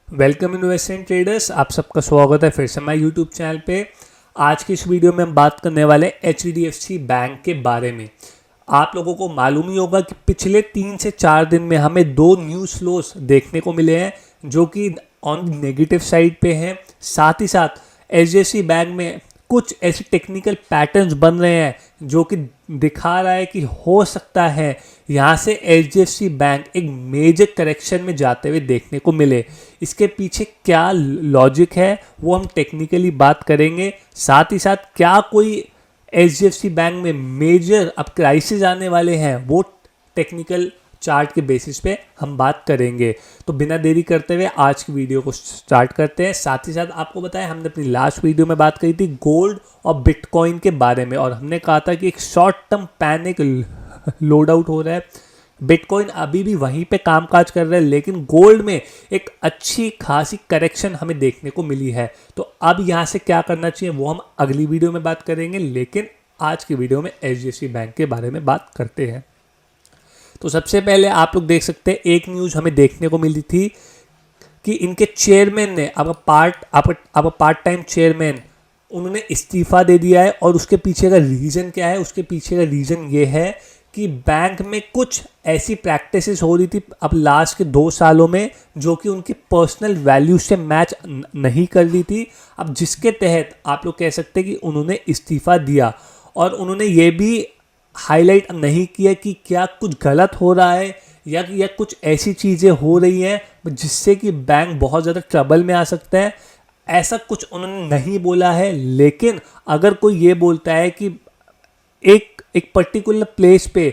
Welcome investment traders, आप सबका स्वागत है फिर से हमारे यूट्यूब चैनल पे। आज की इस वीडियो में हम बात करने वाले HDFC बैंक के बारे में। आप लोगों को मालूम ही होगा कि पिछले 3 से 4 दिन में हमें 2 न्यूज़ फ्लोस देखने को मिले हैं जो कि ऑन नेगेटिव साइड पे हैं। साथ ही साथ HDFC बैंक में कुछ ऐसे टेक्निकल पैटर्न्स बन रहे हैं जो कि दिखा रहा है कि हो सकता है यहाँ से HDFC बैंक एक मेजर करेक्शन में जाते हुए देखने को मिले। इसके पीछे क्या लॉजिक है वो हम टेक्निकली बात करेंगे। साथ ही साथ क्या कोई HDFC बैंक में मेजर अब क्राइसिस आने वाले हैं वो टेक्निकल चार्ट के बेसिस पे हम बात करेंगे। तो बिना देरी करते हुए आज की वीडियो को स्टार्ट करते हैं। साथ ही साथ आपको बताया, हमने अपनी लास्ट वीडियो में बात करी थी गोल्ड और बिटकॉइन के बारे में और हमने कहा था कि एक short term panic load out हो रहा है। बिटकॉइन अभी भी वहीं पे कामकाज कर रहा है, लेकिन गोल्ड में एक अच्छी खासी करेक्शन हमें देखने को मिली है। तो अब यहाँ से क्या करना चाहिए वो हम अगली वीडियो में बात करेंगे, लेकिन आज की वीडियो में HDFC बैंक के बारे में बात करते हैं। तो सबसे पहले आप लोग देख सकते हैं, एक न्यूज़ हमें देखने को मिली थी कि इनके चेयरमैन ने अब पार्ट टाइम चेयरमैन उन्होंने इस्तीफा दे दिया है। और उसके पीछे का रीज़न क्या है? उसके पीछे का रीज़न ये है कि बैंक में कुछ ऐसी प्रैक्टिसेस हो रही थी अब लास्ट के 2 सालों में जो कि उनकी पर्सनल वैल्यू से मैच नहीं कर रही थी। अब जिसके तहत आप लोग कह सकते हैं कि उन्होंने इस्तीफा दिया और उन्होंने ये भी हाईलाइट नहीं किया कि क्या कुछ गलत हो रहा है या कुछ ऐसी चीज़ें हो रही हैं जिससे कि बैंक बहुत ज़्यादा ट्रबल में आ सकता है। ऐसा कुछ उन्होंने नहीं बोला है, लेकिन अगर कोई ये बोलता है कि एक पर्टिकुलर प्लेस पे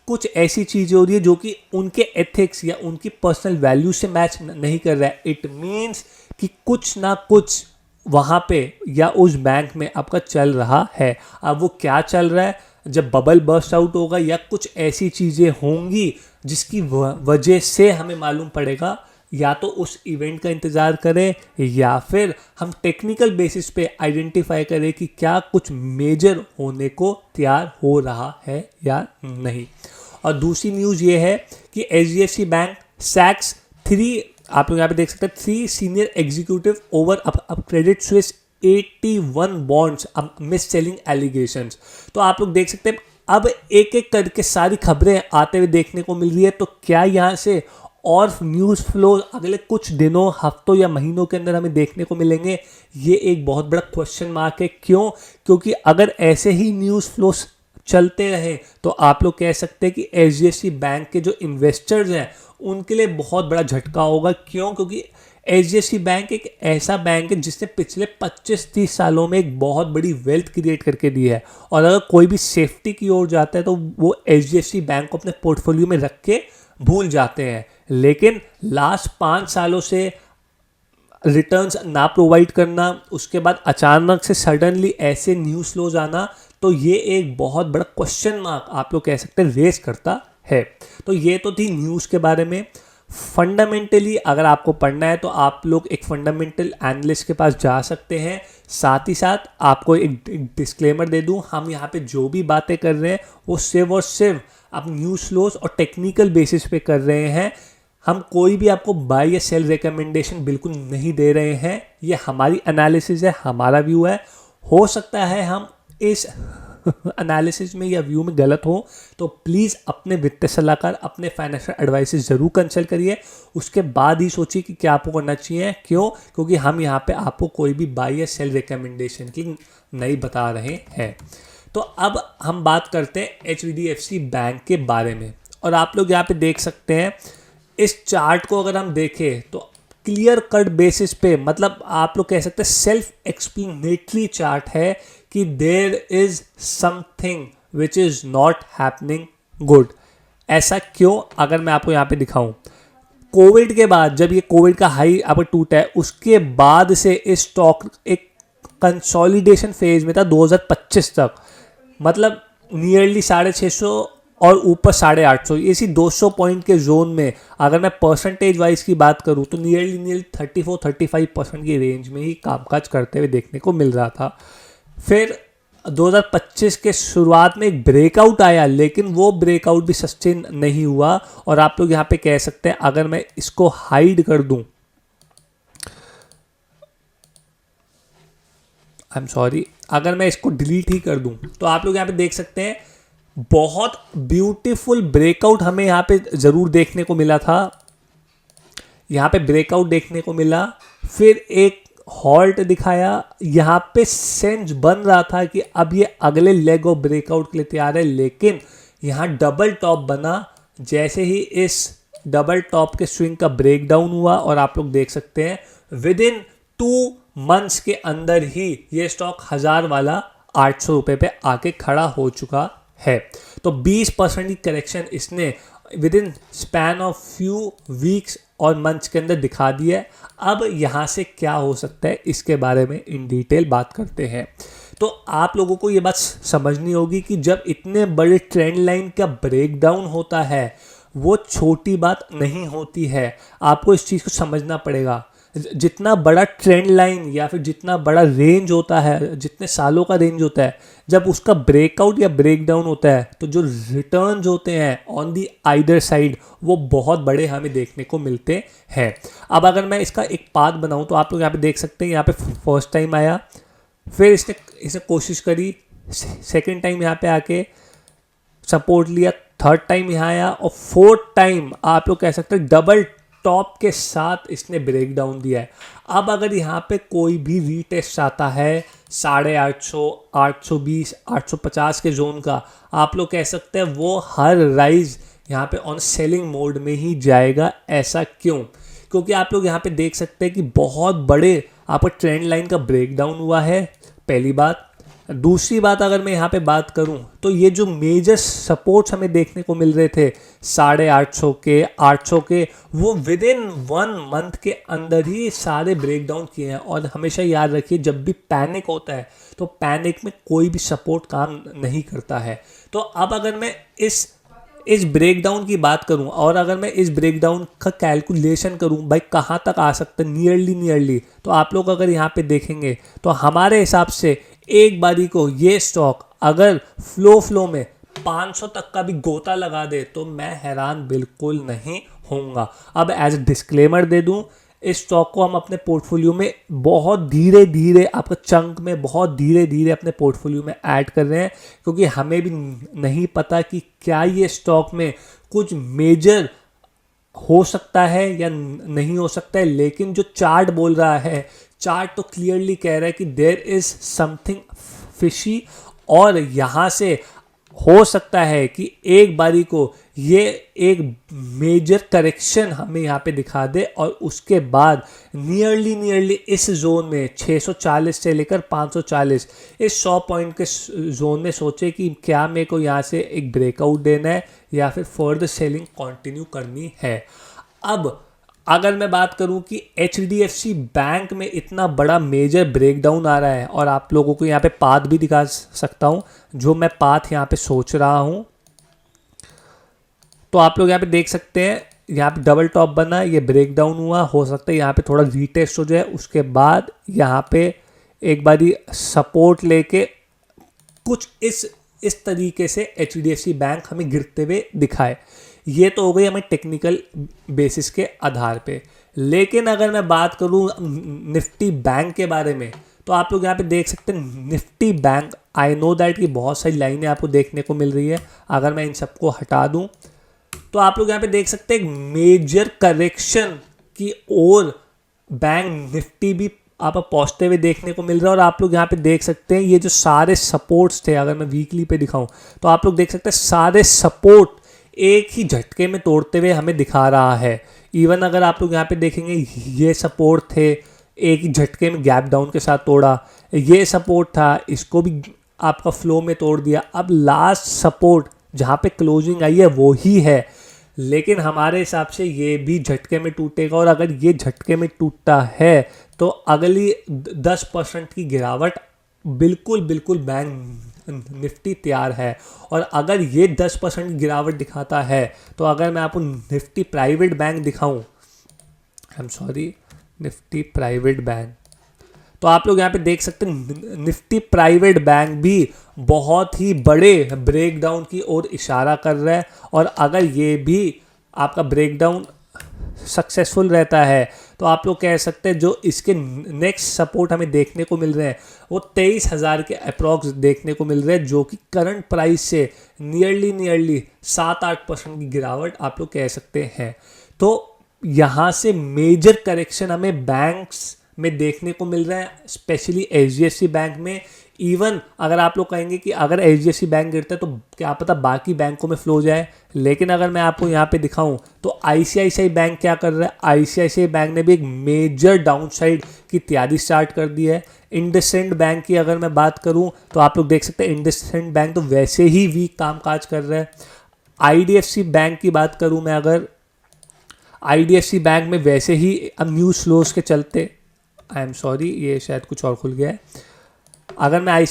कुछ ऐसी चीज़ें हो रही है जो कि उनके एथिक्स या उनकी पर्सनल वैल्यू से मैच नहीं कर रहा है, इट मीन्स कि कुछ ना कुछ वहाँ पे या उस बैंक में आपका चल रहा है। अब वो क्या चल रहा है, जब बबल बर्स्ट आउट होगा या कुछ ऐसी चीज़ें होंगी जिसकी वजह से हमें मालूम पड़ेगा, या तो उस इवेंट का इंतज़ार करें या फिर हम टेक्निकल बेसिस पे आइडेंटिफाई करें कि क्या कुछ मेजर होने को तैयार हो रहा है या नहीं। और दूसरी न्यूज़ ये है कि HDFC बैंक सैक्स 3, आप लोग यहाँ पे देख सकते हैं, 3 सीनियर एग्जीक्यूटिव ओवर अब क्रेडिट स्विस 81 बॉन्ड्स अब मिस सेलिंग एलिगेशंस। तो आप लोग देख सकते हैं अब एक एक करके सारी खबरें आते हुए देखने को मिल रही है। तो क्या यहाँ से और न्यूज़ फ्लो अगले कुछ दिनों, हफ्तों या महीनों के अंदर हमें देखने को मिलेंगे? ये एक बहुत बड़ा क्वेश्चन मार्क है। क्यों? क्योंकि अगर ऐसे ही न्यूज़ फ्लो चलते रहे तो आप लोग कह सकते हैं कि HDFC बैंक के जो इन्वेस्टर्स हैं उनके लिए बहुत बड़ा झटका होगा। क्यों? क्योंकि HDFC बैंक एक ऐसा बैंक है जिसने पिछले 25-30 सालों में एक बहुत बड़ी वेल्थ क्रिएट करके दी है, और अगर कोई भी सेफ्टी की ओर जाता है तो वो HDFC बैंक को अपने पोर्टफोलियो में रख के भूल जाते हैं। लेकिन लास्ट 5 सालों से रिटर्न्स ना प्रोवाइड करना, उसके बाद अचानक से सडनली ऐसे न्यूज़ फ्लोज आना, तो ये एक बहुत बड़ा क्वेश्चन मार्क आप लोग कह सकते हैं रेस करता है। तो ये तो थी न्यूज़ के बारे में। फंडामेंटली अगर आपको पढ़ना है तो आप लोग एक फंडामेंटल एनालिस्ट के पास जा सकते हैं। साथ ही साथ आपको एक डिस्क्लेमर दे दूं, हम यहाँ पे जो भी बातें कर रहे हैं वो सिर्फ और सिर्फ आप न्यूज़ फ्लोज और टेक्निकल बेसिस पे कर रहे हैं। हम कोई भी आपको बाय या सेल रिकमेंडेशन बिल्कुल नहीं दे रहे हैं। ये हमारी एनालिसिस है, हमारा व्यू है। हो सकता है हम इस एनालिसिस में या व्यू में गलत हो, तो प्लीज़ अपने वित्तीय सलाहकार, अपने फाइनेंशियल एडवाइजर ज़रूर कंसल्ट करिए। उसके बाद ही सोचिए कि क्या आपको करना चाहिए। क्यों? क्योंकि हम यहाँ पे आपको कोई भी बाय या सेल रिकमेंडेशन की नहीं बता रहे हैं। तो अब हम बात करते हैं HDFC बैंक के बारे में। और आप लोग यहाँ पे देख सकते हैं, इस चार्ट को अगर हम देखें तो क्लियर कट बेसिस पे, मतलब आप लोग कह सकते हैं सेल्फ एक्सप्लेनेटरी चार्ट है कि there is something which is not happening good. ऐसा क्यों? अगर मैं आपको यहाँ पे दिखाऊं, कोविड के बाद जब ये कोविड का हाई अब टूटा है, उसके बाद से इस स्टॉक एक कंसोलिडेशन फेज में था 2025 तक, मतलब नियरली 650 और ऊपर 850, इसी 200 पॉइंट के जोन में अगर मैं परसेंटेज वाइज की बात करूं तो नियरली 34-35% की रेंज में ही कामकाज करते हुए देखने को मिल रहा था। फिर 2025 के शुरुआत में एक ब्रेकआउट आया, लेकिन वो ब्रेकआउट भी सस्टेन नहीं हुआ। और आप लोग यहाँ पे कह सकते हैं, अगर मैं इसको हाइड कर दूं आई एम सॉरी, अगर मैं इसको डिलीट ही कर दूं तो आप लोग यहाँ पे देख सकते हैं बहुत ब्यूटीफुल ब्रेकआउट हमें यहाँ पे ज़रूर देखने को मिला था। यहाँ पे ब्रेकआउट देखने को मिला, फिर एक हॉल्ट दिखाया, यहाँ पे सेंस बन रहा था कि अब ये अगले लेग ऑफ ब्रेकआउट के लिए तैयार है, लेकिन यहाँ डबल टॉप बना। जैसे ही इस डबल टॉप के स्विंग का ब्रेकडाउन हुआ और आप लोग देख सकते हैं विद इन 2 मंथ्स के अंदर ही ये स्टॉक 1000 वाला 800 रुपये पे आके खड़ा हो चुका है। तो 20% की करेक्शन इसने with in span of few weeks और मंथ्स के अंदर दिखा दिया है। अब यहाँ से क्या हो सकता है इसके बारे में इन डिटेल बात करते हैं। तो आप लोगों को ये बात समझनी होगी कि जब इतने बड़े ट्रेंड लाइन का ब्रेकडाउन होता है वो छोटी बात नहीं होती है। आपको इस चीज़ को समझना पड़ेगा। जितना बड़ा ट्रेंड लाइन या फिर जितना बड़ा रेंज होता है, जितने सालों का रेंज होता है, जब उसका ब्रेकआउट या ब्रेकडाउन होता है तो जो रिटर्न्स होते हैं ऑन दी आइदर साइड वो बहुत बड़े हमें देखने को मिलते हैं। अब अगर मैं इसका एक पाथ बनाऊं तो आप लोग यहाँ पे देख सकते हैं, यहाँ पे फर्स्ट टाइम आया, फिर इसने कोशिश करी, सेकेंड टाइम यहाँ पे आके सपोर्ट लिया, थर्ड टाइम यहाँ आया और फोर्थ टाइम आप लोग कह सकते हैं डबल टॉप के साथ इसने ब्रेक डाउन दिया है। अब अगर यहाँ पे कोई भी रीटेस्ट आता है 850, 820, 850 के जोन का, आप लोग कह सकते हैं वो हर राइज यहाँ पे ऑन सेलिंग मोड में ही जाएगा। ऐसा क्यों? क्योंकि आप लोग यहाँ पे देख सकते हैं कि बहुत बड़े आपका ट्रेंड लाइन का ब्रेकडाउन हुआ है, पहली बात। दूसरी बात अगर मैं यहाँ पे बात करूँ तो ये जो मेजर सपोर्ट्स हमें देखने को मिल रहे थे 850 के, 800 के, वो विद इन 1 मंथ के अंदर ही सारे ब्रेकडाउन किए हैं। और हमेशा याद रखिए जब भी पैनिक होता है तो पैनिक में कोई भी सपोर्ट काम नहीं करता है। तो अब अगर मैं इस ब्रेकडाउन की बात करूं और अगर मैं इस ब्रेकडाउन का कैलकुलेशन करूं भाई कहाँ तक आ सकता है नियरली, तो आप लोग अगर यहाँ पे देखेंगे तो हमारे हिसाब से एक बारी को ये स्टॉक अगर फ्लो में 500 तक का भी गोता लगा दे तो मैं हैरान बिल्कुल नहीं होऊंगा। अब एज ए डिस्क्लेमर दे दूं, इस स्टॉक को हम अपने पोर्टफोलियो में बहुत धीरे धीरे आपका चंक में बहुत धीरे धीरे अपने पोर्टफोलियो में ऐड कर रहे हैं, क्योंकि हमें भी नहीं पता कि क्या ये स्टॉक में कुछ मेजर हो सकता है या नहीं हो सकता है। लेकिन जो चार्ट बोल रहा है, चार्ट तो क्लियरली कह रहा है कि देयर इज समथिंग फिशी, और यहाँ से हो सकता है कि एक बारी को ये एक मेजर करेक्शन हमें यहाँ पे दिखा दे और उसके बाद नियरली इस जोन में 640 से लेकर 540 इस 100 पॉइंट के जोन में सोचे कि क्या मेरे को यहाँ से एक ब्रेकआउट देना है या फिर फर्दर सेलिंग कंटिन्यू करनी है। अब अगर मैं बात करूं कि HDFC बैंक में इतना बड़ा मेजर ब्रेकडाउन आ रहा है, और आप लोगों को यहाँ पे पाथ भी दिखा सकता हूं जो मैं पाथ यहाँ पे सोच रहा हूं, तो आप लोग यहाँ पे देख सकते हैं यहाँ पे डबल टॉप बना, ये ब्रेकडाउन हुआ, हो सकता है यहाँ पे थोड़ा रीटेस्ट हो जाए, उसके बाद यहाँ पे एक बारी सपोर्ट लेके कुछ इस तरीके से HDFC बैंक हमें गिरते हुए दिखाए। ये तो हो गई हमें टेक्निकल बेसिस के आधार पे। लेकिन अगर मैं बात करूँ निफ्टी बैंक के बारे में तो आप लोग यहाँ पे देख सकते हैं Nifty bank, I know that कि बहुत सारी लाइनें आपको देखने को मिल रही है। अगर मैं इन सबको हटा दूँ तो आप लोग यहाँ पे देख सकते हैं मेजर करेक्शन की ओर बैंक निफ्टी भी आप पहुँचते हुए देखने को मिल रहा है। और आप लोग यहाँ पे देख सकते हैं ये जो सारे सपोर्ट्स थे, अगर मैं वीकली पे दिखाऊं तो आप लोग देख सकते हैं सारे सपोर्ट एक ही झटके में तोड़ते हुए हमें दिखा रहा है। इवन अगर आप लोग यहाँ पे देखेंगे ये सपोर्ट थे, एक ही झटके में गैप डाउन के साथ तोड़ा, ये सपोर्ट था, इसको भी आपका फ्लो में तोड़ दिया। अब लास्ट सपोर्ट जहाँ पे क्लोजिंग आई है वो ही है, लेकिन हमारे हिसाब से ये भी झटके में टूटेगा। और अगर ये झटके में टूटता है तो अगली 10% की गिरावट बिल्कुल बैंक निफ्टी तैयार है। और अगर ये 10% गिरावट दिखाता है तो अगर मैं आपको निफ्टी प्राइवेट बैंक दिखाऊं, I am sorry, Nifty private bank, तो आप लोग यहाँ पे देख सकते हैं निफ्टी प्राइवेट बैंक भी बहुत ही बड़े ब्रेकडाउन की ओर इशारा कर रहा है। और अगर ये भी आपका ब्रेकडाउन सक्सेसफुल रहता है तो आप लोग कह सकते हैं जो इसके नेक्स्ट सपोर्ट हमें देखने को मिल रहे हैं वो 23,000 के अप्रॉक्स देखने को मिल रहे हैं, जो कि करंट प्राइस से नियरली 7-8% की गिरावट आप लोग कह सकते हैं। तो यहाँ से मेजर करेक्शन हमें बैंक्स में देखने को मिल रहा है, स्पेशली HDFC बैंक में। इवन अगर आप लोग कहेंगे कि अगर HDFC बैंक गिरता है तो क्या पता बाकी बैंकों में फ्लो जाए, लेकिन अगर मैं आपको यहाँ पे दिखाऊं तो ICICI बैंक क्या कर रहा है, ICICI बैंक ने भी एक मेजर डाउनसाइड की तैयारी स्टार्ट कर दी है। इंडसइंड बैंक की अगर मैं बात करूं तो आप लोग देख सकते हैं इंडसइंड बैंक तो वैसे ही वीक कामकाज कर रहा है। IDFC बैंक की बात करूं मैं, अगर IDFC बैंक में वैसे ही अब न्यूज़ फ्लोज के चलते, आई एम सॉरी ये शायद कुछ और खुल गया है, अगर मैं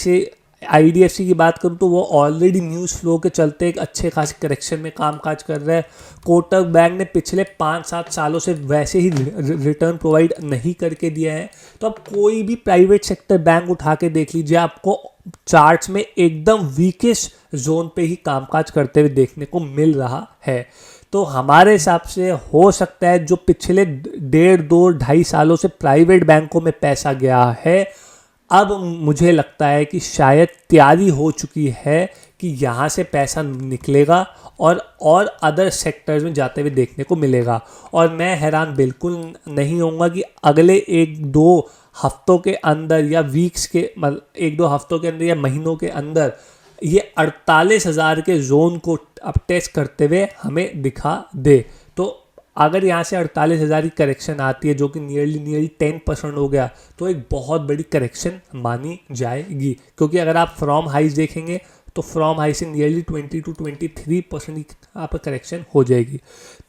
IDFC की बात करूं तो वो ऑलरेडी न्यूज़ फ्लो के चलते एक अच्छे खासे करेक्शन में कामकाज कर रहा है। कोटक बैंक ने पिछले 5-7 सालों से वैसे ही रिटर्न प्रोवाइड नहीं करके दिया है। तो अब कोई भी प्राइवेट सेक्टर बैंक उठा के देख लीजिए, आपको चार्ट्स में एकदम वीकेस्ट जोन पे ही कामकाज करते हुए देखने को मिल रहा है। तो हमारे हिसाब से हो सकता है जो पिछले 1.5-2-2.5 सालों से प्राइवेट बैंकों में पैसा गया है, अब मुझे लगता है कि शायद तैयारी हो चुकी है कि यहाँ से पैसा निकलेगा और अदर सेक्टर्स में जाते हुए देखने को मिलेगा। और मैं हैरान बिल्कुल नहीं होऊंगा कि अगले 1-2 हफ्तों के अंदर या वीक्स के 1-2 हफ्तों के अंदर या महीनों के अंदर ये 48,000 के जोन को अब टेस्ट करते हुए हमें दिखा दे। तो अगर यहाँ से 48,000 की करेक्शन आती है जो कि नियरली 10% हो गया, तो एक बहुत बड़ी करेक्शन मानी जाएगी। क्योंकि अगर आप फ्रॉम हाइज देखेंगे तो फ्रॉम हाई से नियरली 20-23% की आप करेक्शन हो जाएगी।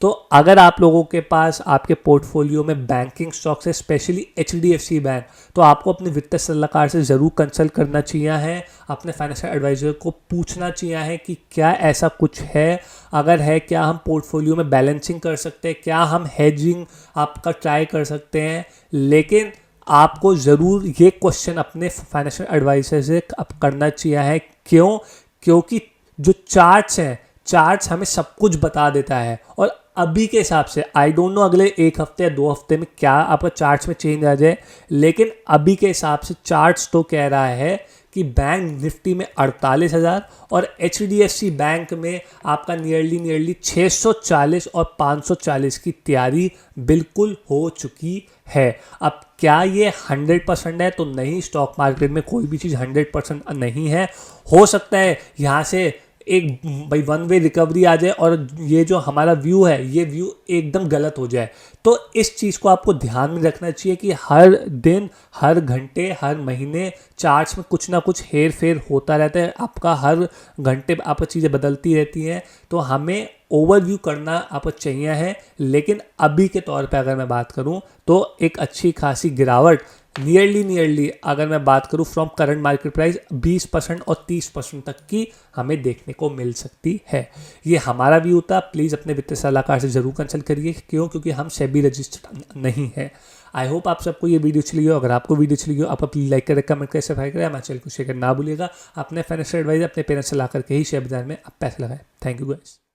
तो अगर आप लोगों के पास आपके पोर्टफोलियो में बैंकिंग स्टॉक्स है, स्पेशली HDFC बैंक, तो आपको अपने वित्तीय सलाहकार से ज़रूर कंसल्ट करना चाहिए है, अपने फाइनेंशियल एडवाइजर को पूछना चाहिए है कि क्या ऐसा कुछ है, अगर है क्या हम पोर्टफोलियो में बैलेंसिंग कर सकते हैं, क्या हम हेजिंग आपका ट्राई कर सकते हैं। लेकिन आपको ज़रूर ये क्वेश्चन अपने फाइनेंशियल एडवाइजर से करना चाहिए है। क्योंकि जो चार्ट्स हैं, चार्ट्स हमें सब कुछ बता देता है, और अभी के हिसाब से आई डोंट नो अगले 1 हफ्ते या 2 हफ्ते में क्या आपका चार्ट्स में चेंज आ जाए, लेकिन अभी के हिसाब से चार्ट्स तो कह रहा है कि बैंक निफ्टी में 48,000 और HDFC बैंक में आपका नियरली 640 और 540 की तैयारी बिल्कुल हो चुकी है। अब क्या ये 100% है? तो नहीं, स्टॉक मार्केट में कोई भी चीज़ 100% नहीं है। हो सकता है यहाँ से एक भाई 1 वे रिकवरी आ जाए और ये जो हमारा व्यू है ये व्यू एकदम गलत हो जाए। तो इस चीज़ को आपको ध्यान में रखना चाहिए कि हर दिन, हर घंटे, हर महीने चार्ट्स में कुछ ना कुछ हेर फेर होता रहता है। आपका हर घंटे आपका चीज़ें बदलती रहती हैं, तो हमें ओवरव्यू करना आपको चाहिए है। लेकिन अभी के तौर पे अगर मैं बात करूं तो एक अच्छी खासी गिरावट नियरली अगर मैं बात करूं फ्रॉम करंट मार्केट प्राइस 20% और 30% तक की हमें देखने को मिल सकती है। ये हमारा व्यू होता। प्लीज़ अपने वित्तीय सलाहकार से ज़रूर कंसल्ट करिए। क्योंकि हम सेबी रजिस्टर्ड नहीं है। आई होप आप सबको ये वीडियो अच्छी लगी हो। अगर आपको वीडियो अच्छी लगी हो आप प्लीज़ लाइक करें, कमेंट करें, सब्सक्राइब करें, हमारे चैनल को शेयर करना ना भूलिएगा। अपने फाइनेंशियल एडवाइजर, अपने पेरेंट्स से ला करके ही शेयर बाजार में आप पैसे लगाएं। Thank you guys.